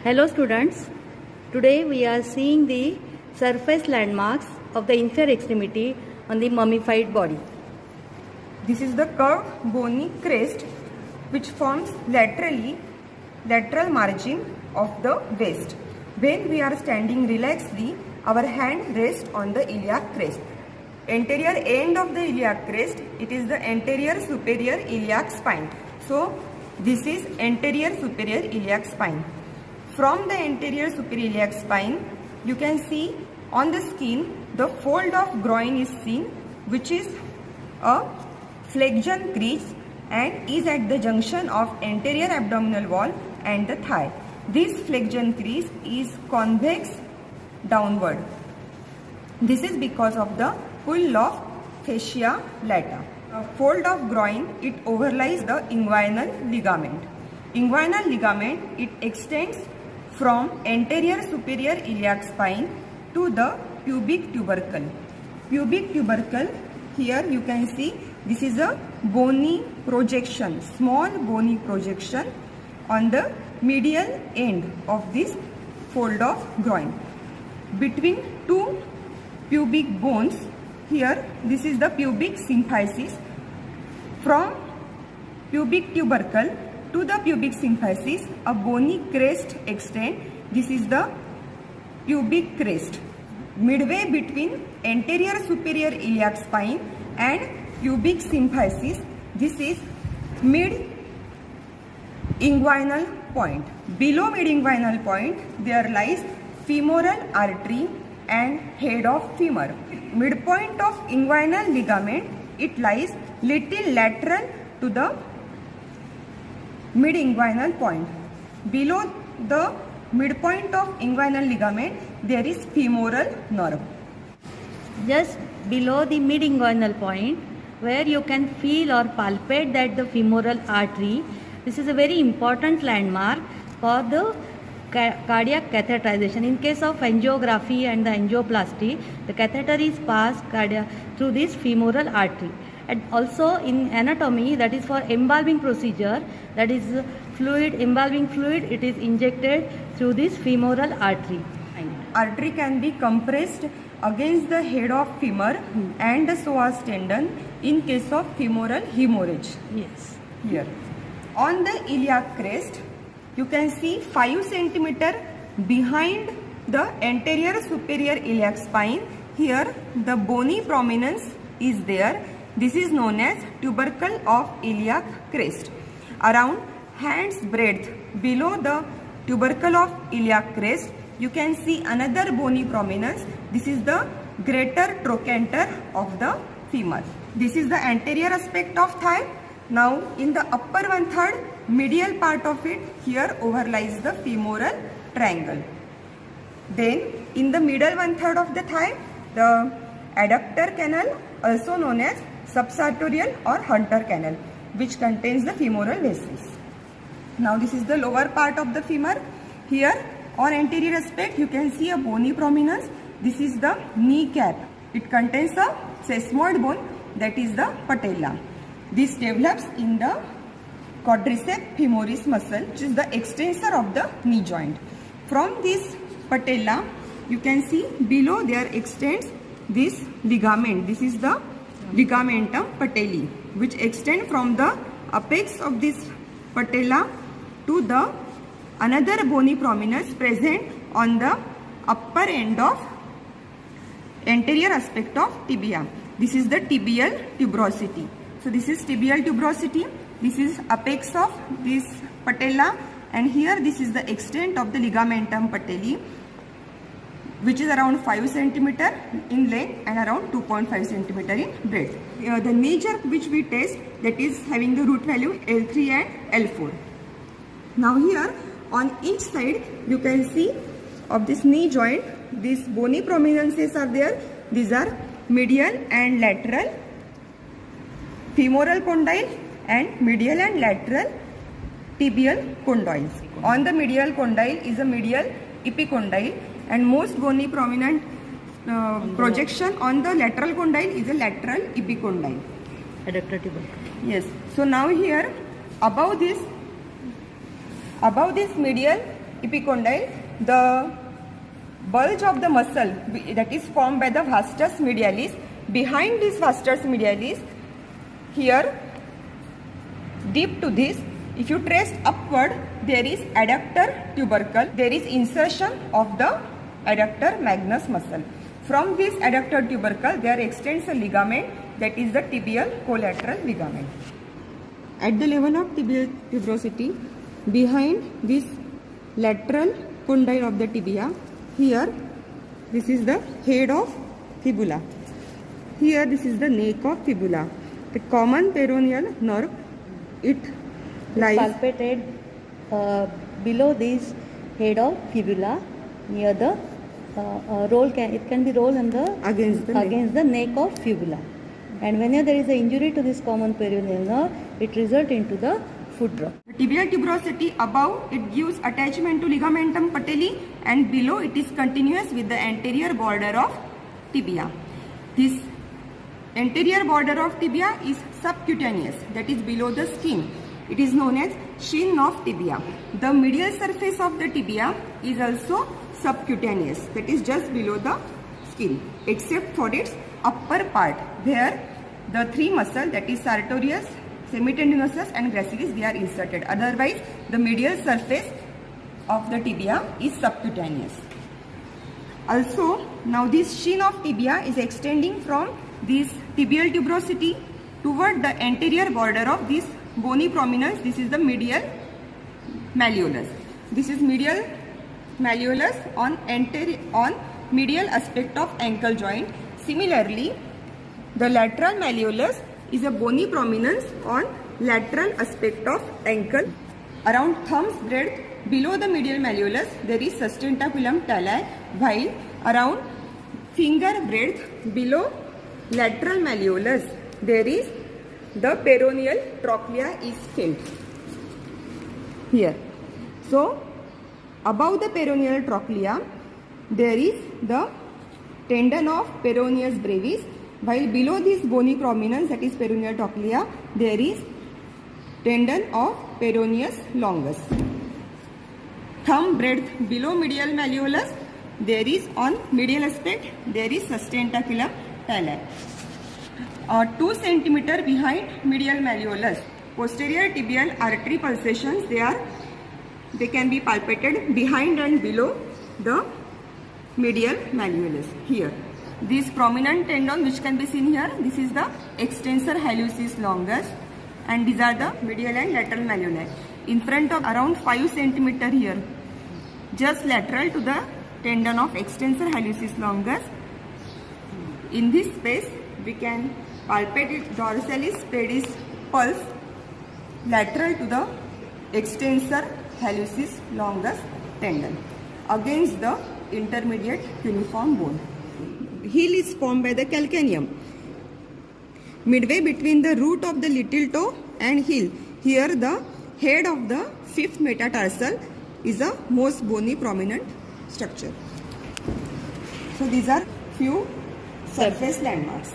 Hello students, today we are seeing the surface landmarks of the inferior extremity on the mummified body. This is the curved bony crest which forms lateral margin of the waist. When we are standing relaxedly, our hand rests on the iliac crest. Anterior end of the iliac crest, it is the anterior superior iliac spine. So this is anterior superior iliac spine. From the anterior superior iliac spine, you can see on the skin the fold of groin is seen, which is a flexion crease and is at the junction of anterior abdominal wall and the thigh. This flexion crease is convex downward. This is because of the pull of fascia lata. A fold of groin, it overlies the inguinal ligament. Inguinal ligament, it extends from anterior superior iliac spine to the pubic tubercle. Pubic tubercle, here you can see this is a bony projection, small bony projection on the medial end of this fold of groin. Between two pubic bones, here this is the pubic symphysis. From pubic tubercle to the pubic symphysis, a bony crest extends. This is the pubic crest. Midway between anterior superior iliac spine and pubic symphysis, this is mid-inguinal point. Below mid-inguinal point, there lies femoral artery and head of femur. Midpoint of inguinal ligament, it lies little lateral to the mid-inguinal point. Below the midpoint of inguinal ligament, there is femoral nerve. Just below the mid-inguinal point, where you can feel or palpate that the femoral artery, this is a very important landmark for the cardiac catheterization. In case of angiography and the angioplasty, the catheter is passed through this femoral artery. And also in anatomy, that is for embalming procedure, that is embalming fluid, it is injected through this femoral artery. Artery can be compressed against the head of femur and the psoas tendon in case of femoral hemorrhage. Yes. Here. On the iliac crest, you can see 5 cm behind the anterior superior iliac spine. Here the bony prominence is there. This is known as tubercle of iliac crest. Around hand's breadth below the tubercle of iliac crest, you can see another bony prominence. This is the greater trochanter of the femur. This is the anterior aspect of thigh. Now in the upper 1/3 medial part of it, here overlies the femoral triangle. Then in the middle 1/3 of the thigh, the adductor canal, also known as subsartorial or Hunter canal, which contains the femoral vessels. Now this is the lower part of the femur. Here on anterior aspect, you can see a bony prominence. This is the kneecap. It contains a sesamoid bone, that is the patella. This develops in the quadriceps femoris muscle, which is the extensor of the knee joint. From this patella, you can see below there extends this ligament. This is the ligamentum patelli, which extend from the apex of this patella to the another bony prominence present on the upper end of anterior aspect of tibia. This is the tibial tuberosity. So this is tibial tuberosity. This is apex of this patella, and here this is the extent of the ligamentum patelli, which is around 5 cm in length and around 2.5 cm in breadth. The knee jerk which we test, that is having the root value L3 and L4. Now here on each side you can see of this knee joint, these bony prominences are there. These are medial and lateral femoral condyle and medial and lateral tibial condyles. On the medial condyle is a medial epicondyle, and most bony prominent projection on the lateral condyle is a lateral epicondyle. Adductor tubercle. Yes. So now here above this medial epicondyle, the bulge of the muscle that is formed by the vastus medialis. Behind this vastus medialis, here deep to this, if you trace upward, there is adductor tubercle. There is insertion of the adductor magnus muscle. From this adductor tubercle, there extends a ligament, that is the tibial collateral ligament. At the level of tibial tuberosity, behind this lateral condyle of the tibia, here this is the head of fibula. Here this is the neck of fibula. The common peroneal nerve, it lies Palpated below this head of fibula near the it can be rolled on the against the neck of fibula. And whenever there is an injury to this common peroneal nerve, it results into the foot drop. The tibial tuberosity above, it gives attachment to ligamentum patelli, and below it is continuous with the anterior border of tibia. This anterior border of tibia is subcutaneous, that is below the skin. It is known as shin of tibia. The medial surface of the tibia is also subcutaneous, that is just below the skin, except for its upper part, where the three muscles, that is sartorius, semitendinosus and gracilis, they are inserted. Otherwise, the medial surface of the tibia is subcutaneous. Also, now this shin of tibia is extending from this tibial tuberosity toward the anterior border of this bony prominence. This is the medial malleolus. This is medial malleolus on medial aspect of ankle joint. Similarly, the lateral malleolus is a bony prominence on lateral aspect of ankle. Around thumb's breadth below the medial malleolus, there is sustentaculum talli, while around finger breadth below lateral malleolus, there is the peroneal trochlea is filled here. So, above the peroneal trochlea, there is the tendon of peroneus brevis, while below this bony prominence, that is peroneal trochlea, there is tendon of peroneus longus. Thumb breadth below medial malleolus, there is on medial aspect, there is sustentaculum talli. 2 cm behind medial malleolus, posterior tibial artery pulsations, they can be palpated behind and below the medial malleolus. Here, this prominent tendon which can be seen here, this is the extensor hallucis longus, and these are the medial and lateral malleoli. In front of around 5 cm here, just lateral to the tendon of extensor hallucis longus. In this space, we can palpate it dorsalis pedis pulse lateral to the extensor hallucis longus tendon against the intermediate cuneiform bone. Heel is formed by the calcaneum. Midway between the root of the little toe and heel, here the head of the fifth metatarsal is a most bony prominent structure. So these are few surface landmarks.